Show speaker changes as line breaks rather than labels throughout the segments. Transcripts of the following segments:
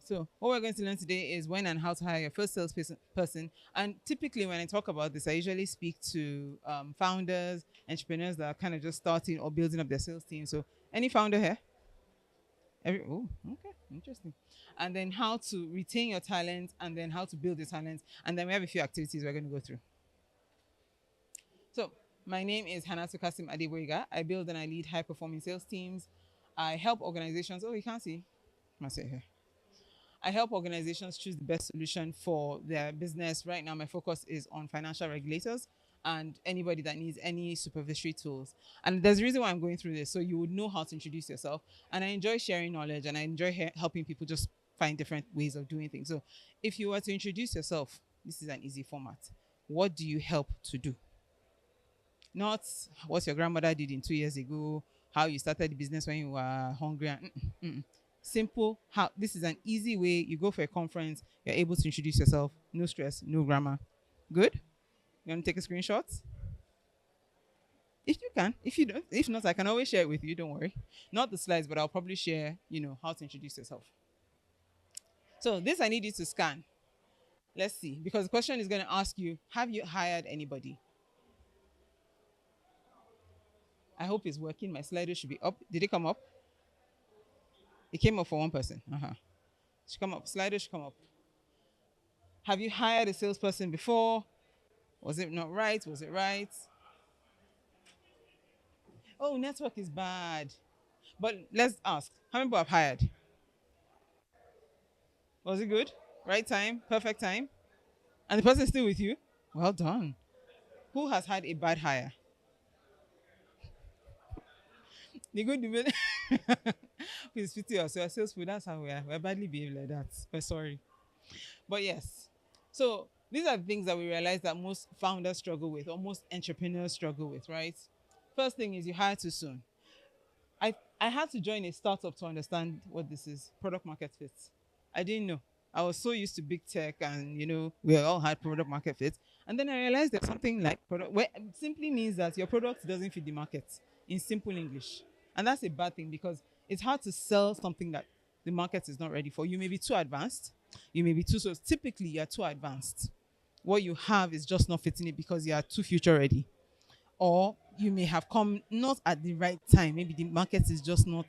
So what we're going to learn today is when and how to hire your first salesperson. And typically when I talk about this, I usually speak to founders, entrepreneurs that are kind of just starting or building up their sales team. So any founder here? Oh, okay, interesting. And then how to retain your talent, and then how to build your talent. And then we have a few activities we're going to go through. So my name is Hannatu Kasim Adegboyega. I build and I lead high performing sales teams. I help organizations. Oh, you can't see. I say here. I help organizations choose the best solution for their business. Right now, my focus is on financial regulators and anybody that needs any supervisory tools. And there's a reason why I'm going through this, so you would know how to introduce yourself. And I enjoy sharing knowledge, and I enjoy helping people just find different ways of doing things. So if you were to introduce yourself, this is an easy format. What do you help to do? Not what your grandmother did in 2 years ago, how you started the business when you were hungry. Simple. How this is an easy way. You go for a conference, you're able to introduce yourself. No stress, no grammar. Good. You want to take a screenshot? If you can. If you don't, if not, I can always share it with you. Don't worry. Not the slides, but I'll probably share, how to introduce yourself. So this I need you to scan. Let's see, because the question is going to ask you, have you hired anybody? I hope it's working. My slider should be up. Did it come up? It came up for one person. Should come up. Slider should come up. Have you hired a salesperson before? Was it not right? Was it right? Oh, network is bad. But let's ask. How many people have hired? Was it good? Right time? Perfect time? And the person is still with you? Well done. Who has had a bad hire? The good, the bad. Please pity us. We are salespeople. That's how we are. We're badly behaved like that. We're sorry. But yes. So these are the things that we realize that most founders struggle with, or most entrepreneurs struggle with, right? First thing is you hire too soon. I had to join a startup to understand what this is, product market fit. I didn't know. I was so used to big tech and, we all had product market fit. And then I realized there's something like product, where it simply means that your product doesn't fit the market in simple English. And that's a bad thing because it's hard to sell something that the market is not ready for. You may be too advanced. You may be too, so typically you're too advanced. What you have is just not fitting it because you are too future ready, or you may have come not at the right time. Maybe the market is just not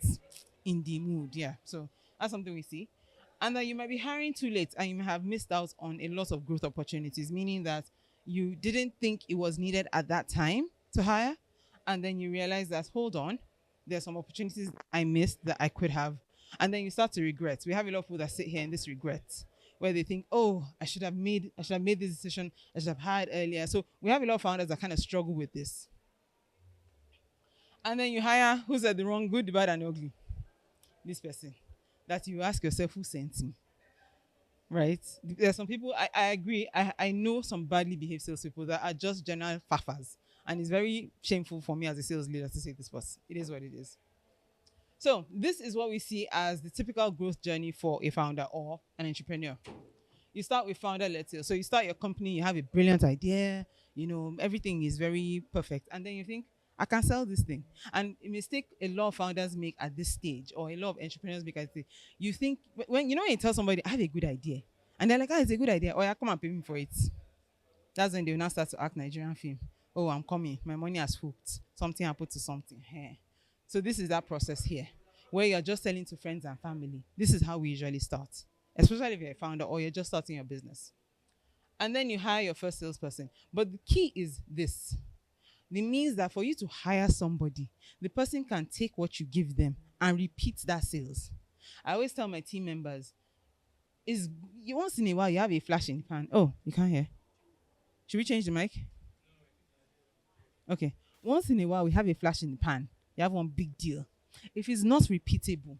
in the mood. Yeah. So that's something we see. And that you might be hiring too late and you may have missed out on a lot of growth opportunities, meaning that you didn't think it was needed at that time to hire. And then you realize that, hold on, there's some opportunities I missed that I could have. And then you start to regret. We have a lot of people that sit here in this regret where they think, oh, I should have made this decision, I should have hired earlier. So we have a lot of founders that kind of struggle with this. And then you hire who's at the wrong, good, the bad, and ugly. This person. That you ask yourself, who sent me? Right? There's some people, I agree, I know some badly behaved salespeople that are just general faffers. And it's very shameful for me as a sales leader to say this, but it is what it is. So this is what we see as the typical growth journey for a founder or an entrepreneur. You start with founder-led sales. So you start your company, you have a brilliant idea, everything is very perfect. And then you think, I can sell this thing. And a mistake a lot of founders make at this stage, or a lot of entrepreneurs make at this stage, you think, when you tell somebody, I have a good idea, and they're like, it's a good idea, or yeah, come and pay me for it. That's when they will now start to act Nigerian film. Oh, I'm coming. My money has hooked. Something happened to something. Hey. So this is that process here, where you're just selling to friends and family. This is how we usually start, especially if you're a founder or you're just starting your business. And then you hire your first salesperson. But the key is this. It means that for you to hire somebody, the person can take what you give them and repeat that sales. I always tell my team members, once in a while you have a flash in the pan. Oh, you can't hear. Should we change the mic? Okay. Once in a while we have a flash in the pan. You have one big deal. If it's not repeatable,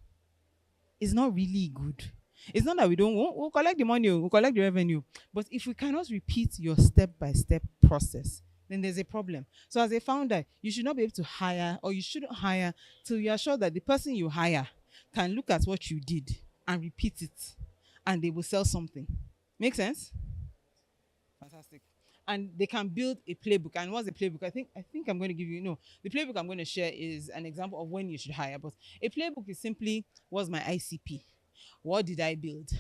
it's not really good. It's not that we'll collect the money, we'll collect the revenue. But if we cannot repeat your step-by-step process, then there's a problem. So as a founder, you should not be able to hire, or you shouldn't hire till you are sure that the person you hire can look at what you did and repeat it, and they will sell something. Make sense? Fantastic. And they can build a playbook. And what's a playbook? I think I'm going to give you, the playbook I'm going to share is an example of when you should hire. But a playbook is simply, what's my ICP? What did I build?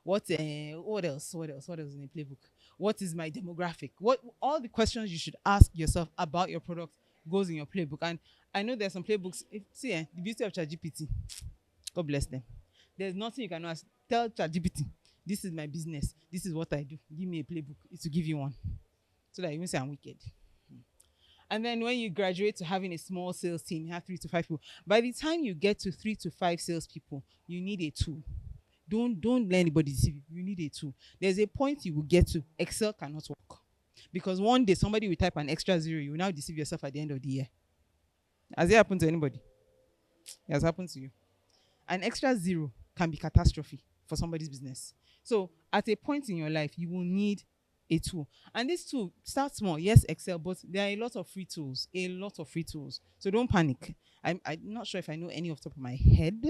What else? What else? What else in the playbook? What is my demographic? What all the questions you should ask yourself about your product goes in your playbook. And I know there's some playbooks. The beauty of ChatGPT, God bless them. There's nothing you can ask. Tell ChatGPT, this is my business. This is what I do. Give me a playbook. It will give you one. So that you won't say I'm wicked. And then when you graduate to having a small sales team, you have 3 to 5 people. By the time you get to 3 to 5 salespeople, you need a tool. Don't let anybody deceive you. You need a tool. There's a point you will get to. Excel cannot work. Because one day somebody will type an extra zero. You will now deceive yourself at the end of the year. Has it happened to anybody? It has happened to you. An extra zero can be catastrophe for somebody's business. So at a point in your life, you will need a tool. And this tool, start small. Yes, Excel, but there are a lot of free tools. A lot of free tools. So don't panic. I'm not sure if I know any off the top of my head,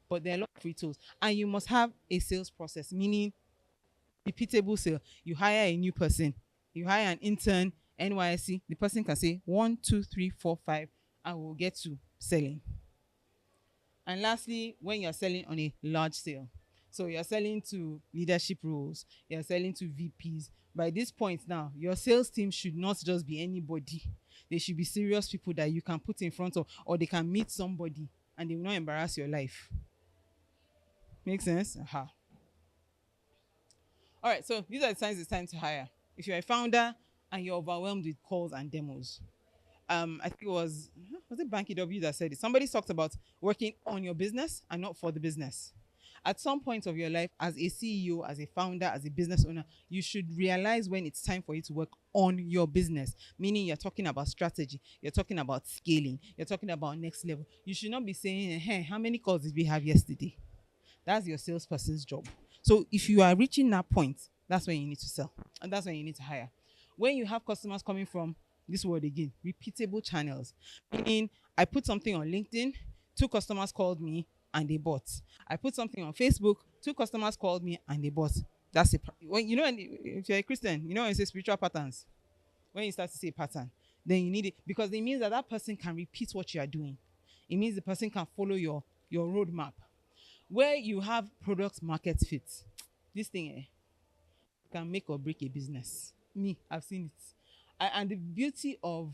but there are a lot of free tools. And you must have a sales process, meaning repeatable sale. You hire a new person. You hire an intern, NYSC. The person can say 1, 2, 3, 4, 5, and we'll get to selling. And lastly, when you're selling on a large scale, so you're selling to leadership roles, you're selling to VPs. By this point now, your sales team should not just be anybody. They should be serious people that you can put in front of, or they can meet somebody and they will not embarrass your life. Make sense? Aha. All right, so these are the signs it's time to hire. If you're a founder and you're overwhelmed with calls and demos, I think was it Banky W that said it? Somebody talked about working on your business and not for the business. At some point of your life, as a CEO, as a founder, as a business owner, you should realize when it's time for you to work on your business. Meaning you're talking about strategy, you're talking about scaling, you're talking about next level. You should not be saying, hey, how many calls did we have yesterday? That's your salesperson's job. So if you are reaching that point, that's when you need to sell. And that's when you need to hire. When you have customers coming from, this word again, repeatable channels. Meaning, I put something on LinkedIn, 2 customers called me and they bought. I put something on Facebook, 2 customers called me and they bought. That's it. When you know, if you're a Christian, you know when you say spiritual patterns. When you start to say pattern, then you need it because it means that that person can repeat what you are doing. It means the person can follow your roadmap. Where you have product market fit, this thing can make or break a business. Me, I've seen it. And the beauty of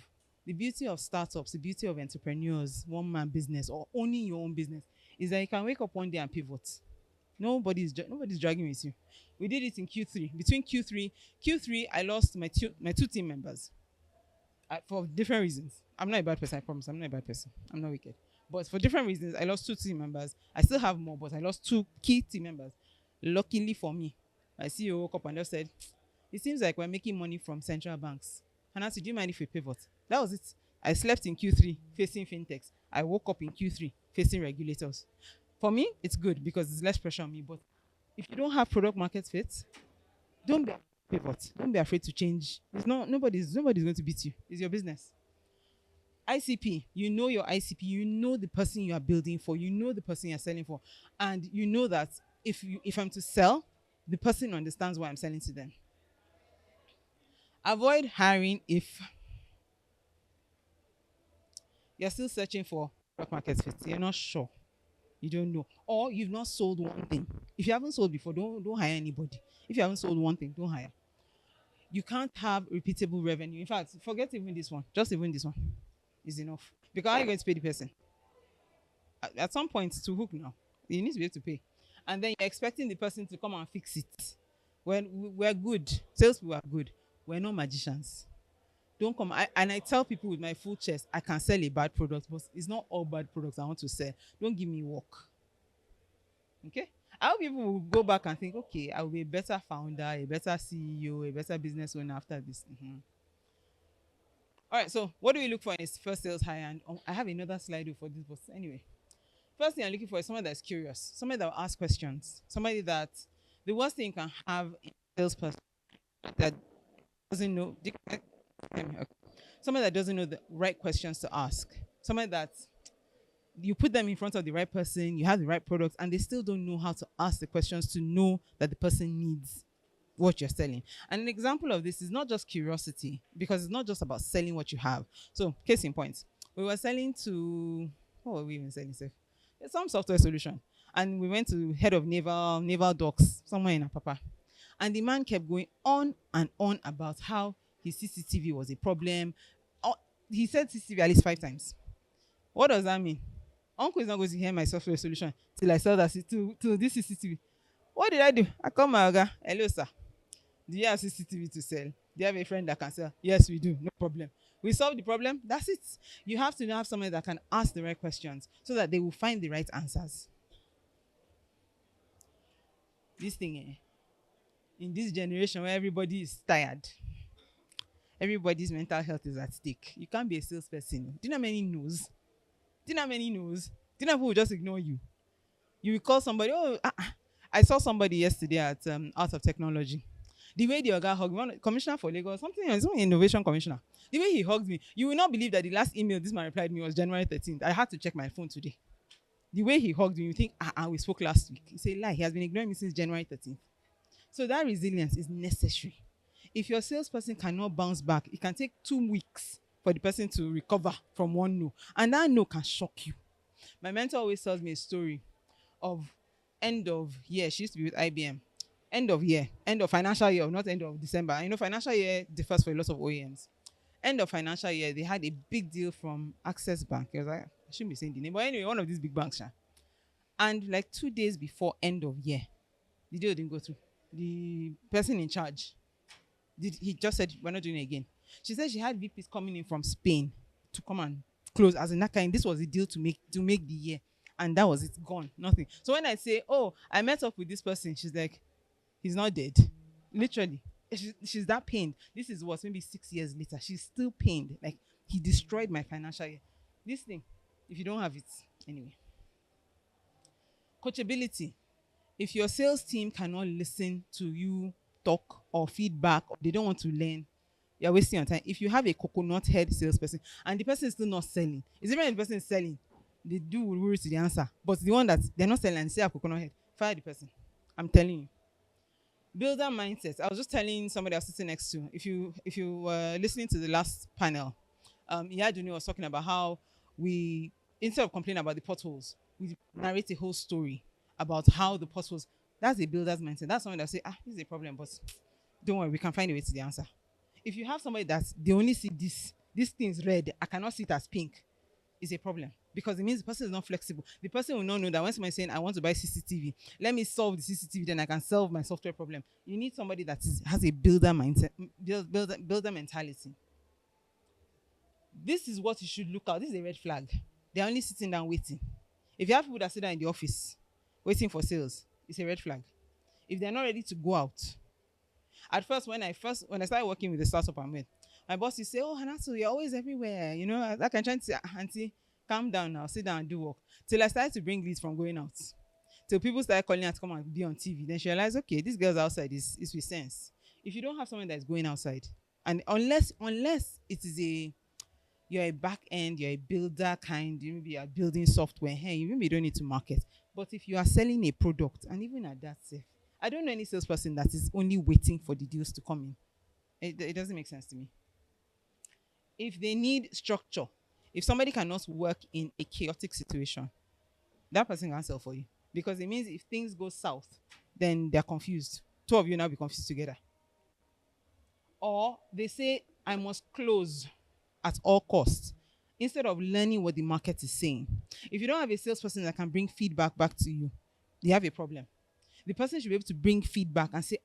startups, the beauty of entrepreneurs, one-man business, or owning your own business, is that you can wake up one day and pivot. Nobody's dragging with you. We did it in Q3. Between Q3, I lost my 2 team members for different reasons. I'm not a bad person, I promise. I'm not a bad person. I'm not wicked. But for different reasons, I lost 2 team members. I still have more, but I lost 2 key team members. Luckily for me, my CEO woke up and just said, it seems like we're making money from central banks. Hannatu, do you mind if we pivot? That was it. I slept in Q3 facing fintechs. I woke up in Q3 facing regulators. For me, it's good because there's less pressure on me. But if you don't have product market fit, don't be pivot. Don't be afraid to change. Nobody's going to beat you. It's your business. ICP, you know your ICP, you know the person you are building for, you know the person you're selling for, and you know that if I'm to sell, the person understands why I'm selling to them. Avoid hiring if you're still searching for product market fit. You're not sure. You don't know. Or you've not sold one thing. If you haven't sold before, don't hire anybody. If you haven't sold one thing, don't hire. You can't have repeatable revenue. In fact, forget even this one. Just even this one is enough. Because how are you going to pay the person? At some point, to hook now, you need to be able to pay. And then you're expecting the person to come and fix it. When we're good, salespeople are good. We're not magicians. Don't come. I tell people with my full chest, I can sell a bad product, but it's not all bad products I want to sell. Don't give me work. Okay? I hope people will go back and think, okay, I will be a better founder, a better CEO, a better business owner after this. All right, so what do we look for in his first sales hire? And I have another slide for this, but anyway. First thing I'm looking for is someone that's curious, somebody that will ask questions, somebody that the worst thing you can have in a salesperson that doesn't know, somebody that doesn't know the right questions to ask, somebody that you put them in front of the right person, you have the right product, and they still don't know how to ask the questions to know that the person needs what you're selling. And an example of this is not just curiosity, because it's not just about selling what you have. So, case in point, we were selling to, what were we even selling? It's some software solution. And we went to head of naval docks somewhere in Apapa. And the man kept going on and on about how his CCTV was a problem. Oh, he said CCTV at least 5 times. What does that mean? Uncle is not going to hear my software solution till I sell that to this CCTV. What did I do? I call my Oga. Hello, sir. Do you have CCTV to sell? Do you have a friend that can sell? Yes, we do. No problem. We solve the problem. That's it. You have to have someone that can ask the right questions so that they will find the right answers. This thing, in this generation where everybody is tired, everybody's mental health is at stake. You can't be a salesperson. Do you know how many no's? Do you know how many no's? Do you know who will just ignore you? You will call somebody. Oh, I saw somebody yesterday at Art of Technology. The way the Oga hugged me, commissioner for Lagos, something else, some innovation commissioner. The way he hugged me, you will not believe that the last email this man replied me was January 13th. I had to check my phone today. The way he hugged me, you think, we spoke last week. It's a lie. He has been ignoring me since January 13th. So that resilience is necessary. If your salesperson cannot bounce back, it can take 2 weeks for the person to recover from one no. And that no can shock you. My mentor always tells me a story of end of year. She used to be with IBM. End of financial year, not end of December. You know, financial year differs for a lot of OEMs. End of financial year, they had a big deal from Access Bank. I was like, I shouldn't be saying the name, but anyway, one of these big banks. And like 2 days before end of year, the deal didn't go through. The person in charge, he just said, we're not doing it again. She said she had VPs coming in from Spain to come and close. As in that kind, this was the deal to make the year. And that was it, gone, nothing. So when I say, oh, I met up with this person, she's like, he's not dead. Literally. She's that pained. This is what, maybe 6 years later. She's still pained. Like, he destroyed my financial year. This thing, if you don't have it, anyway. Coachability. If your sales team cannot listen to you talk or feedback, or they don't want to learn, you're wasting your time. If you have a coconut head salesperson and the person is still not selling, it's even if the person is selling, they do worry to the answer. But the one that they're not selling and say a coconut head, fire the person. I'm telling you. Builder mindset. I was just telling somebody I was sitting next to. If you were listening to the last panel, Iyaduni was talking about how we, instead of complaining about the potholes, we narrate a whole story about how the potholes. That's a builder's mindset. That's someone that say, this is a problem, but don't worry, we can find a way to the answer. If you have somebody that they only see this thing is red, I cannot see it as pink, is a problem, because it means the person is not flexible. The person will not know that when somebody is saying, I want to buy CCTV, let me solve the CCTV, then I can solve my software problem. You need somebody that has a builder mindset, builder mentality. This is what you should look out. This is a red flag. They're only sitting down waiting. If you have people that sit down in the office waiting for sales, it's a red flag. If they're not ready to go out. At first, when I started working with the startup I'm with, my boss used to say, oh, Hannatu, you're always everywhere. You know, like I'm trying to say, auntie, calm down now, sit down and do work. Till I started to bring leads from going out. Till people started calling her to come and be on TV. Then she realized, okay, this girl's outside is with sense. If you don't have someone that's going outside, and unless it is you're a back end, you're a builder kind, maybe you're building software, hey, maybe you don't need to market. But if you are selling a product, and even at that safe, I don't know any salesperson that is only waiting for the deals to come in. It doesn't make sense to me. If they need structure, if somebody cannot work in a chaotic situation, that person can sell for you. Because it means if things go south, then they're confused. Two of you now be confused together. Or they say, I must close at all costs, instead of learning what the market is saying. If you don't have a salesperson that can bring feedback back to you, you have a problem. The person should be able to bring feedback and say,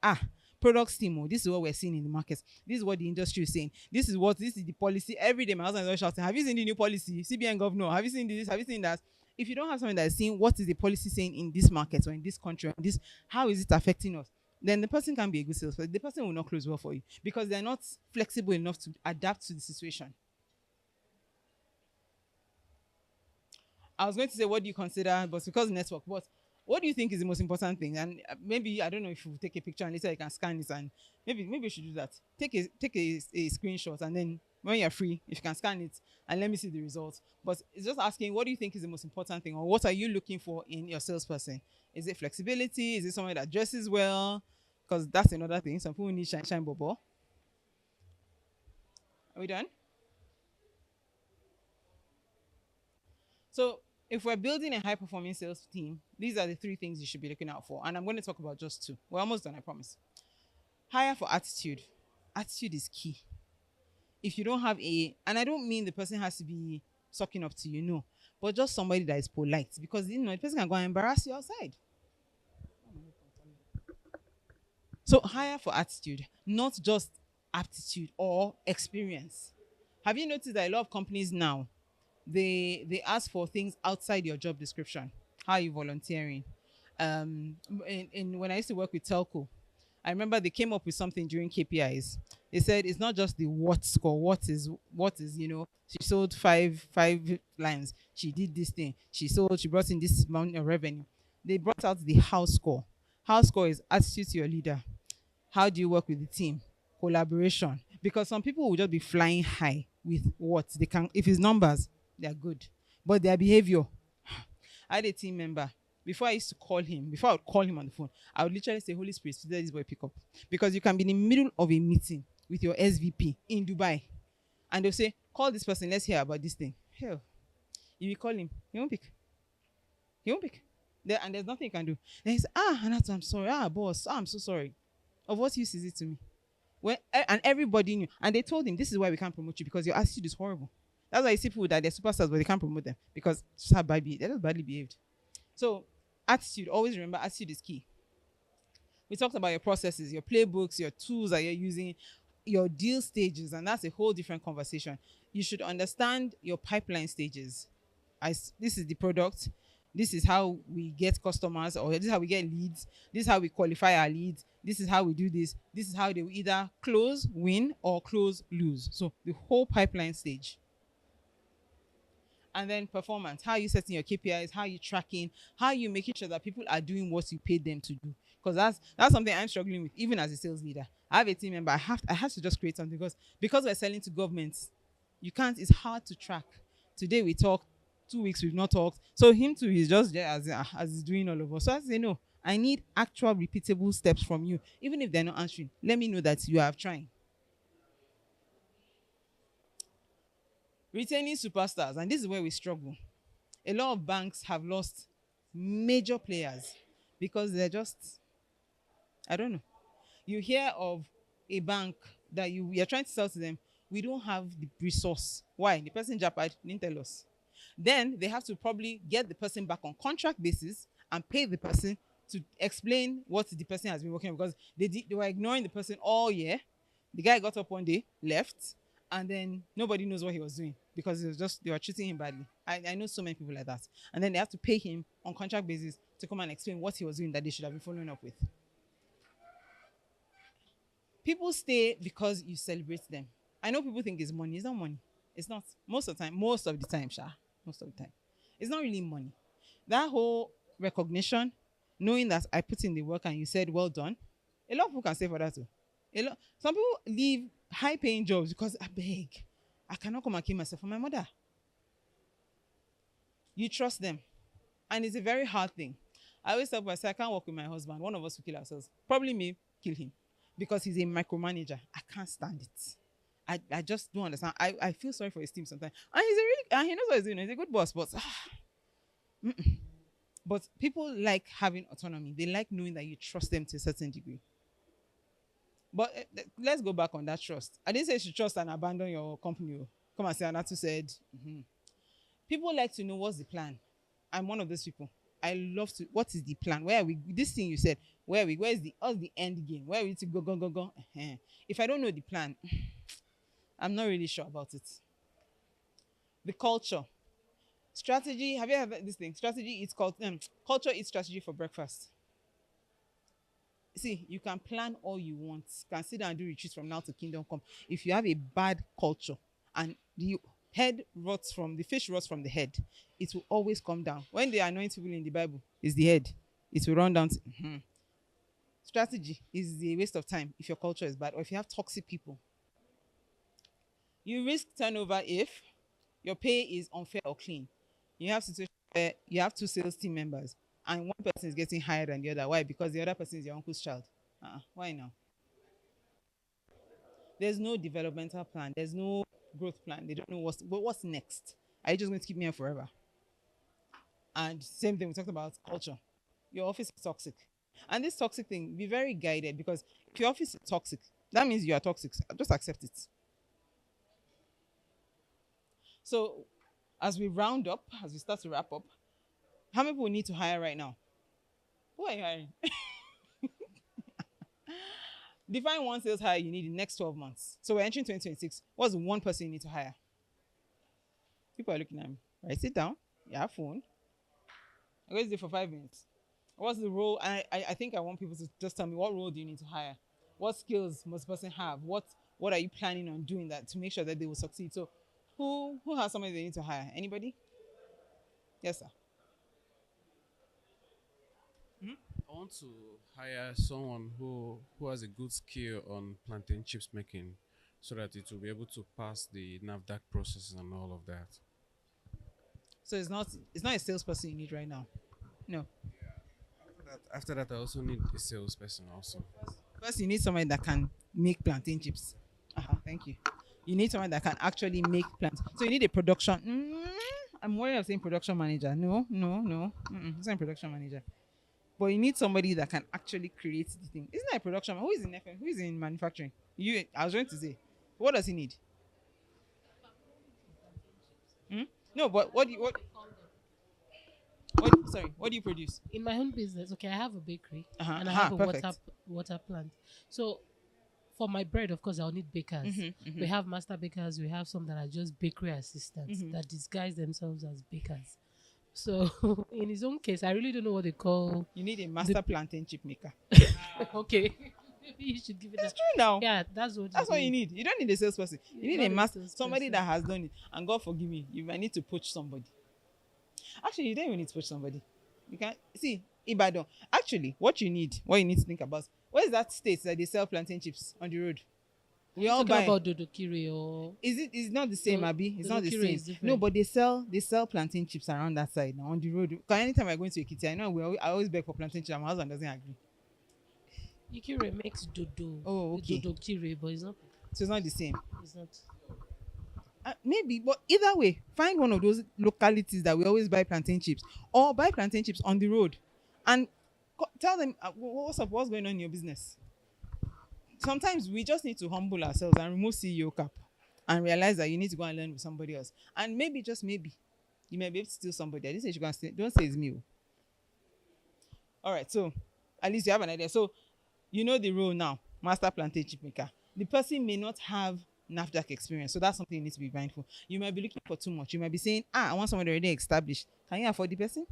products team, this is what we're seeing in the market. This is what the industry is saying. This is the policy. Every day my husband is always shouting, have you seen the new policy? CBN governor, have you seen this? Have you seen that? If you don't have someone that is saying what is the policy saying in this market or in this country, how is it affecting us? Then the person can be a good salesperson. The person will not close well for you because they're not flexible enough to adapt to the situation. I was going to say, what do you consider, but because network, but what do you think is the most important thing? And maybe, I don't know if you take a picture and later you can scan it, and maybe you should do that. Take a screenshot, and then when you're free, if you can scan it and let me see the results. But it's just asking, what do you think is the most important thing, or what are you looking for in your salesperson? Is it flexibility? Is it someone that dresses well? Because that's another thing. Some people need shine bobo. Are we done? So If we're building a high performing sales team, these are the three things you should be looking out for. And I'm going to talk about just two. We're almost done, I promise. Hire for attitude. Attitude is key. If you don't have and I don't mean the person has to be sucking up to you, no, but just somebody that is polite, because the person can go and embarrass you outside. So hire for attitude, not just aptitude or experience. Have you noticed that a lot of companies now, they ask for things outside your job description? How are you volunteering? When I used to work with telco, I remember they came up with something during KPIs. They said it's not just the what score. What is she sold five lines. She did this thing. She brought in this amount of revenue. They brought out the house score. House score is attitude to your leader. How do you work with the team? Collaboration. Because some people will just be flying high with what they can. If it's numbers, they are good, but their behavior. I had a team member. Before I would call him on the phone, I would literally say, Holy Spirit, let this boy pick up. Because you can be in the middle of a meeting with your SVP in Dubai, and they'll say, call this person, let's hear about this thing. Hell, if you call him, he won't pick. He won't pick. And there's nothing you can do. Then he says, Hannatu, I'm sorry. Boss, I'm so sorry. Of what use is it to me? And everybody knew. And they told him, this is why we can't promote you, because your attitude is horrible. That's why you see people that they're superstars, but they can't promote them because they're just badly behaved. So attitude, always remember, attitude is key. We talked about your processes, your playbooks, your tools that you're using, your deal stages, and that's a whole different conversation. You should understand your pipeline stages. This is the product. This is how we get customers, or this is how we get leads. This is how we qualify our leads. This is how we do this. This is how they will either close, win, or close, lose. So the whole pipeline stage. And then performance. How are you setting your KPIs? How are you tracking? How are you making sure that people are doing what you paid them to do? Because that's something I'm struggling with, even as a sales leader. I have a team member. I have to just create something, because we're selling to governments. You can't. It's hard to track. Today we talk. 2 weeks we've not talked. So him too is just there as he's doing all of us. So I say no. I need actual repeatable steps from you, even if they're not answering. Let me know that you are trying. Retaining superstars, and this is where we struggle. A lot of banks have lost major players because they're just, I don't know. You hear of a bank that you're trying to sell to them, we don't have the resource. Why? The person japan didn't tell us. Then they have to probably get the person back on contract basis and pay the person to explain what the person has been working on, because they were ignoring the person all year. The guy got up one day, left, and then nobody knows what he was doing because it was just they were treating him badly. I know so many people like that. And then they have to pay him on contract basis to come and explain what he was doing that they should have been following up with. People stay because you celebrate them. I know people think it's money. It's not money. It's not. Most of the time, Sha. Most of the time. It's not really money. That whole recognition, knowing that I put in the work and you said, well done, a lot of people can say for that too. Some people leave high paying jobs because I beg. I cannot come and kill myself for my mother. You trust them. And it's a very hard thing. I always tell people, I say, I can't work with my husband. One of us will kill ourselves. Probably me, kill him. Because he's a micromanager. I can't stand it. I just don't understand. I feel sorry for his team sometimes. And he knows what he's doing. He's a good boss, but people like having autonomy. They like knowing that you trust them to a certain degree. But let's go back on that trust. I didn't say you should trust and abandon your company. Come and say, Hannatu said, people like to know what's the plan. I'm one of those people. I love to. What is the plan? Where are we? This thing you said. Where are we? What's the end game? Where are we to go? If I don't know the plan, I'm not really sure about it. The culture, strategy. Have you heard this thing? Strategy is called culture is strategy for breakfast. See, you can plan all you want. You can sit down and do retreats from now to kingdom come. If you have a bad culture and the fish rots from the head, it will always come down. When they anoint people in the Bible, it's the head. It will run down. Strategy is a waste of time if your culture is bad or if you have toxic people. You risk turnover if your pay is unfair or clean. You have situations where you have two sales team members and one person is getting higher than the other. Why? Because the other person is your uncle's child. Why now? There's no developmental plan. There's no growth plan. They don't know what's next. Are you just going to keep me here forever? And same thing, we talked about culture. Your office is toxic. And this toxic thing, be very guided, because if your office is toxic, that means you are toxic. Just accept it. So as we round up, as we start to wrap up, how many people need to hire right now? Who are you hiring? Define one sales hire you need in the next 12 months. So we're entering 2026. What's the one person you need to hire? People are looking at me. Right, sit down. You have phone. I'm going to do for 5 minutes. What's the role? I think I want people to just tell me, what role do you need to hire? What skills must the person have? What are you planning on doing that to make sure that they will succeed? So who has somebody they need to hire? Anybody? Yes, sir.
I want to hire someone who has a good skill on plantain chips making, so that it will be able to pass the NAFDAC process and all of that.
So it's not a salesperson you need right now. No.
After that, I also need a salesperson also.
First, you need somebody that can make plantain chips. Thank you. You need someone that can actually make plants. So you need a production. I'm worried of saying production manager. No, no, no. It's not a production manager. But you need somebody that can actually create the thing. Isn't that a production man? Who is in FM? Who is in manufacturing? You. I was trying to say. What does he need? Hmm? No, but what do you produce?
In my own business, okay, I have a bakery and I
Uh-huh,
have a
perfect.
water plant. So for my bread, of course, I'll need bakers. We have master bakers. We have some that are just bakery assistants that disguise themselves as bakers. So in his own case, I really don't know what they call.
You need a master plantain chip maker.
Okay, maybe you should give it.
It's true now.
Yeah, that's what.
That's what you need. You don't need a salesperson. You need
Not
a
a
master,
salesperson.
somebody that has done it. And God forgive me, you might need to poach somebody. Actually, you don't even need to poach somebody. You can see Ibadan. Actually, what you need to think about. Where is that state that they sell plantain chips on the road? We all
Talking
buy.
about Dodokiri or
Is it? It's not the same, Abi. It's not the
Dodokiri
same.
is different.
No, but they sell plantain chips around that side now on the road. Because anytime I go into Ekiti, I know I always beg for plantain chips. And my husband doesn't agree.
Ikire makes dodo.
Oh, okay.
Dodokiri, but it's not.
So it's not the same.
It's not.
Maybe, but either way, find one of those localities that we always buy plantain chips, or buy plantain chips on the road, and tell them what's up, what's going on in your business. Sometimes we just need to humble ourselves and remove CEO cap, and realize that you need to go and learn with somebody else, and maybe, just maybe, you may be able to steal somebody. I didn't say you can steal. Don't say it's me. All right, so at least you have an idea. So you know the role now, master plantain chip maker. The person may not have NAFDAC experience, so that's something you need to be mindful. You might be looking for too much. You might be saying, I want someone already established. Can you afford the person?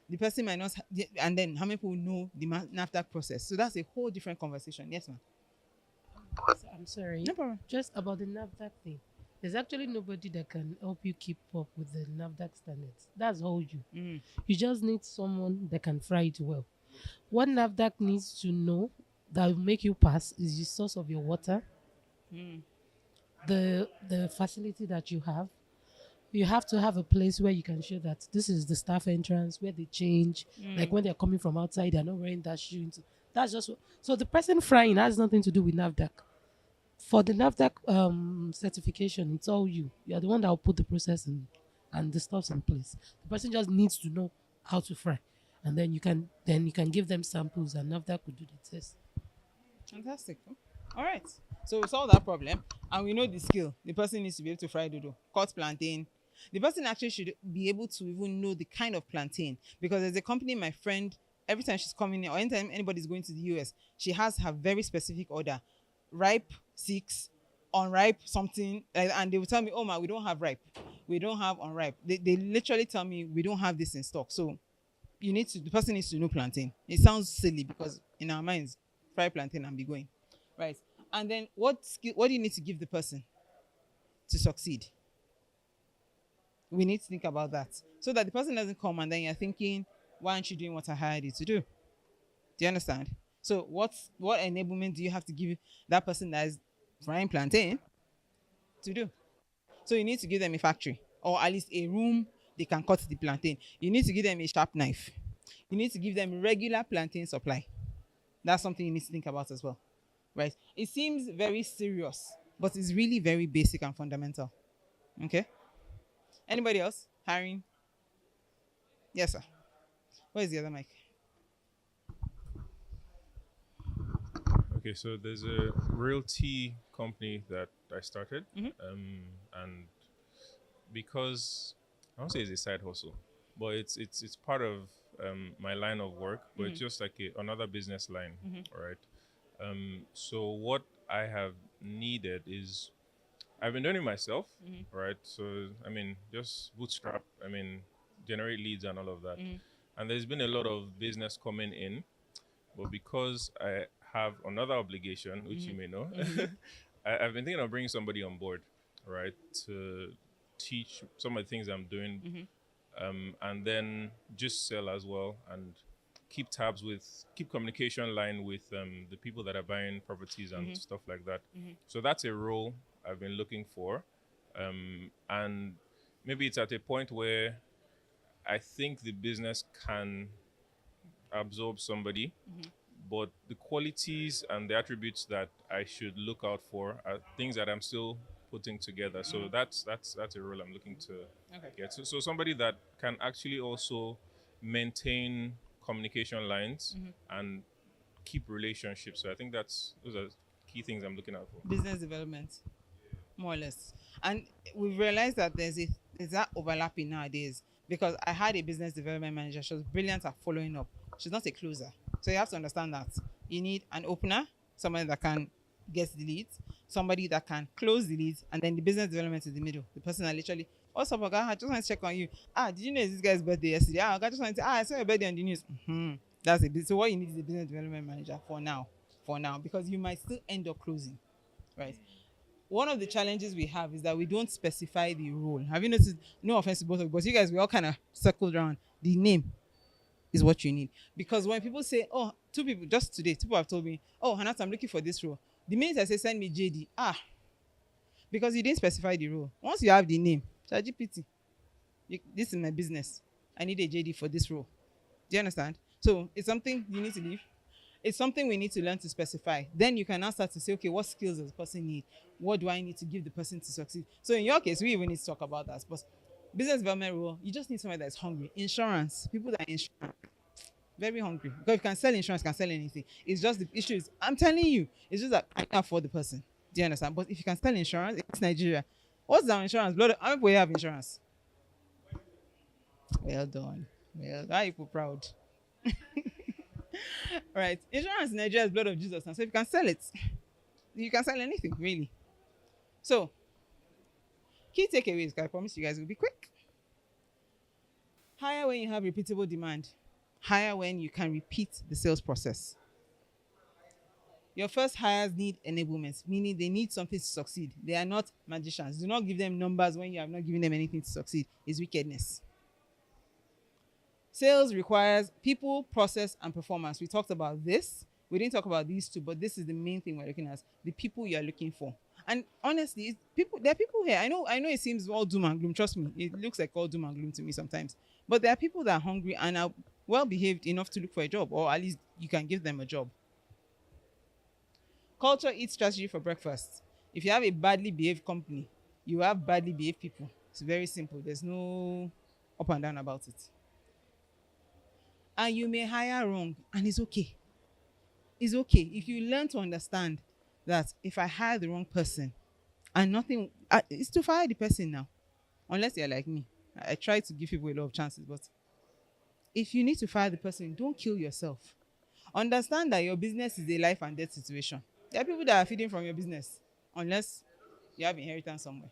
The person might not, and then how many people know the NAFDAC process? So that's a whole different conversation. Yes, ma'am.
I'm sorry.
No problem.
Just about the NAFDAC thing. There's actually nobody that can help you keep up with the NAFDAC standards. That's all you. You just need someone that can fry it well. What NAFDAC needs to know that will make you pass is the source of your water, the facility that you have. You have to have a place where you can show that this is the staff entrance where they change. Like when they're coming from outside, they're not wearing that shoe. That's just so the person frying has nothing to do with NAFDAC. For the NAFDAC certification, it's all you. You're the one that will put the process in and the stuffs in place. The person just needs to know how to fry, and then you can give them samples, and NAFDAC will do the test.
Fantastic. All right. So we solve that problem, and we know the skill. The person needs to be able to fry dodo, cut plantain. The person actually should be able to even know the kind of plantain, because there's a company, my friend, every time she's coming in or anytime anybody's going to the US, she has her very specific order: ripe 6, unripe something, and they will tell me, oh my, we don't have ripe, we don't have unripe. They literally tell me we don't have this in stock. So the person needs to know plantain. It sounds silly because in our minds, fry plantain and be going right. And then what do you need to give the person to succeed? We need to think about that, so that the person doesn't come and then you're thinking, why aren't you doing what I hired you to do? Do you understand? So what enablement do you have to give that person that is frying plantain to do? So you need to give them a factory, or at least a room they can cut the plantain. You need to give them a sharp knife. You need to give them regular plantain supply. That's something you need to think about as well, right? It seems very serious, but it's really very basic and fundamental. Okay? Anybody else? Hiring? Yes, sir. Where is the other mic?
Okay, so there's a realty company that I started, and because I won't say it's a side hustle, but it's part of my line of work, but it's just like another business line, all right? So what I have needed is I've been doing it myself, right? So I mean, just bootstrap. I mean, generate leads and all of that, and there's been a lot of business coming in, but because I have another obligation, which you may know, I've been thinking of bringing somebody on board, right, to teach some of the things I'm doing, and then just sell as well and keep communication line with the people that are buying properties and stuff like that. So that's a role I've been looking for, and maybe it's at a point where I think the business can absorb somebody, but the qualities and the attributes that I should look out for are things that I'm still putting together. So that's a role I'm looking to get. So somebody that can actually also maintain communication lines and keep relationships. So I think those are key things I'm looking out for.
Business development, more or less. And we've realized that there's that overlapping nowadays, because I had a business development manager. She was brilliant at following up. She's not a closer. So you have to understand that you need an opener, somebody that can get the leads, somebody that can close the leads, and then the business development is the middle. The person that literally, what's up, Oga? I just want to check on you. Did you know it's this guy's birthday yesterday? I just want to say, I saw your birthday on the news. That's it. So what you need is a business development manager for now, because you might still end up closing, right? One of the challenges we have is that we don't specify the role. Have you noticed? No offense to both of you, but you guys, we all kind of circled around. The name is what you need. Because when people say, oh, two people, just today, two people have told me, oh, Hannatu, I'm looking for this role. The minute I say, send me JD, because you didn't specify the role. Once you have the name, ChatGPT, this is my business. I need a JD for this role. Do you understand? So it's something you need to leave. It's something we need to learn to specify. Then you can now start to say, okay, what skills does the person need? What do I need to give the person to succeed? So in your case, we even need to talk about that. But business development role, you just need somebody that's hungry. Insurance, people that are insurance, very hungry. Because if you can sell insurance, you can sell anything. It's just the issue is, I'm telling you, it's just that I can't afford the person. Do you understand? But if you can sell insurance, it's Nigeria. What's our insurance? Blood, how many people have insurance? Well done. Well, why are people proud? Right. Insurance in Nigeria is blood of Jesus. And so if you can sell it, you can sell anything, really. So, key takeaways, I promise you guys will be quick. Hire when you have repeatable demand. Hire when you can repeat the sales process. Your first hires need enablement, meaning they need something to succeed. They are not magicians. Do not give them numbers when you have not given them anything to succeed. It's wickedness. Sales requires people, process, and performance. We talked about this. We didn't talk about these two, but this is the main thing we're looking at, the people you're looking for. And honestly, there are people here. I know it seems all doom and gloom. Trust me, it looks like all doom and gloom to me sometimes. But there are people that are hungry and are well-behaved enough to look for a job, or at least you can give them a job. Culture eats strategy for breakfast. If you have a badly behaved company, you have badly behaved people. It's very simple. There's no up and down about it. And you may hire wrong, and it's okay. It's okay if you learn to understand that if I hire the wrong person and nothing, it's to fire the person now. Unless you're like me. I try to give people a lot of chances, but if you need to fire the person, don't kill yourself. Understand that your business is a life and death situation. There are people that are feeding from your business, unless you have inheritance somewhere.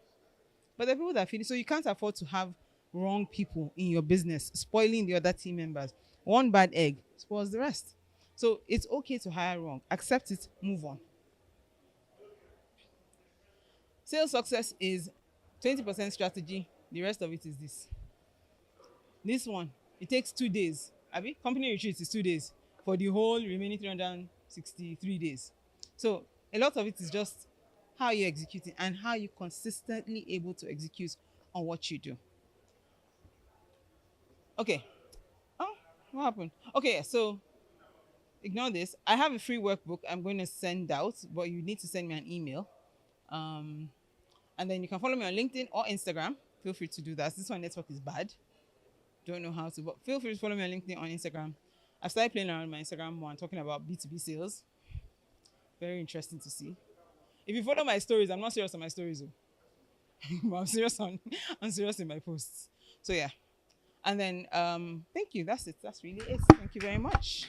But there are people that are feeding, so you can't afford to have wrong people in your business, spoiling the other team members. One bad egg spoils the rest. So it's okay to hire wrong. Accept it, move on. Sales success is 20% strategy. The rest of it is this. This one, it takes 2 days. Company retreat is 2 days for the whole remaining 363 days. So a lot of it is just how you're executing and how you consistently able to execute on what you do. Okay. What happened? Okay, so ignore this. I have a free workbook I'm going to send out, but you need to send me an email. And then you can follow me on LinkedIn or Instagram. Feel free to do that. This one network is bad. don't know how to. But feel free to follow me on LinkedIn, on Instagram. I've started playing around my Instagram more and talking about B2B sales. Very interesting to see. If you follow my stories, I'm not serious on my stories, but I'm serious in my posts. So yeah. And then thank you. That's it. That's really it. Thank you very much.